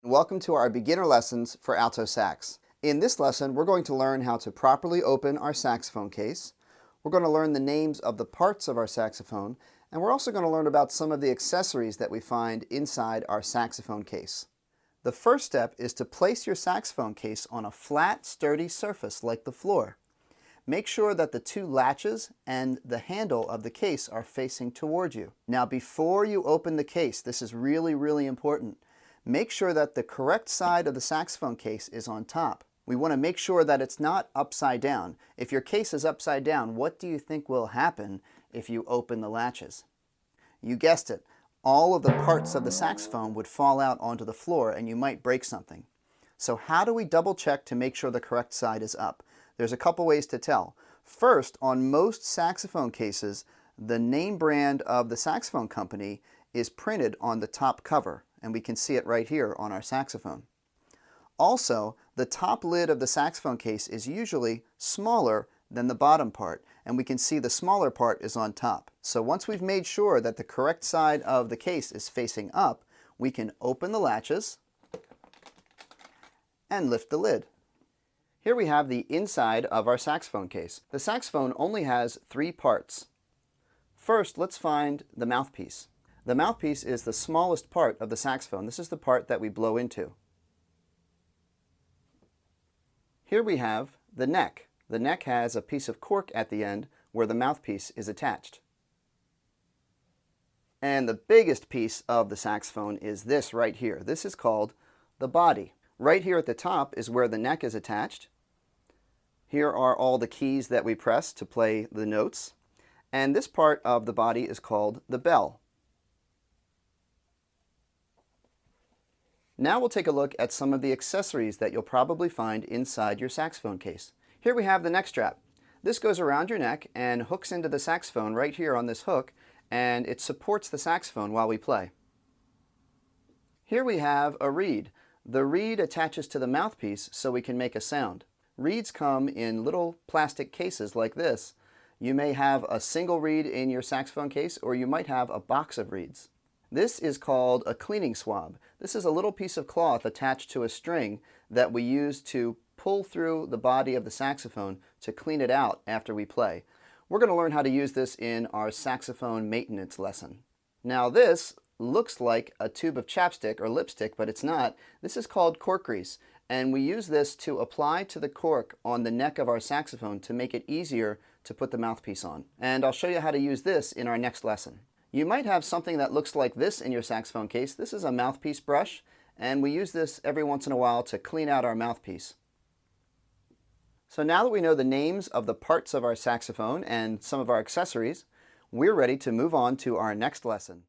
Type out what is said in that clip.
welcome to our beginner lessons for alto sax. In this lesson, we're going to learn how to properly open our saxophone case. We're going to learn the names of the parts of our saxophone, and we're also going to learn about some of the accessories that we find inside our saxophone case. The first step is to place your saxophone case on a flat, sturdy surface like the floor. Make sure that the two latches and the handle of the case are facing toward you. Now, before you open the case, this is really important. Make sure that the correct side of the saxophone case is on top. We want to make sure that it's not upside down. If your case is upside down, what do you think will happen if you open the latches? You guessed it. All of the parts of the saxophone would fall out onto the floor and you might break something. So how do we double check to make sure the correct side is up? There's a couple ways to tell. First, on most saxophone cases, the name brand of the saxophone company is printed on the top cover, and we can see it right here on our saxophone. Also, the top lid of the saxophone case is usually smaller than the bottom part, and we can see the smaller part is on top. So once we've made sure that the correct side of the case is facing up, we can open the latches and lift the lid. Here we have the inside of our saxophone case. The saxophone only has three parts. First, let's find the mouthpiece. The mouthpiece is the smallest part of the saxophone. This is the part that we blow into. Here we have the neck. The neck has a piece of cork at the end where the mouthpiece is attached. And the biggest piece of the saxophone is this right here. This is called the body. Right here at the top is where the neck is attached. Here are all the keys that we press to play the notes. And this part of the body is called the bell. Now we'll take a look at some of the accessories that you'll probably find inside your saxophone case. Here we have the neck strap. This goes around your neck and hooks into the saxophone right here on this hook, and it supports the saxophone while we play. Here we have a reed. The reed attaches to the mouthpiece so we can make a sound. Reeds come in little plastic cases like this. You may have a single reed in your saxophone case, or you might have a box of reeds. This is called a cleaning swab. This is a little piece of cloth attached to a string that we use to pull through the body of the saxophone to clean it out after we play. We're going to learn how to use this in our saxophone maintenance lesson. Now this looks like a tube of chapstick or lipstick, but it's not. This is called Cork Grease, and we use this to apply to the cork on the neck of our saxophone to make it easier to put the mouthpiece on. And I'll show you how to use this in our next lesson. You might have something that looks like this in your saxophone case. This is a Mouthpiece Brush, and we use this every once in a while to clean out our mouthpiece. So now that we know the names of the parts of our saxophone and some of our accessories, we're ready to move on to our next lesson.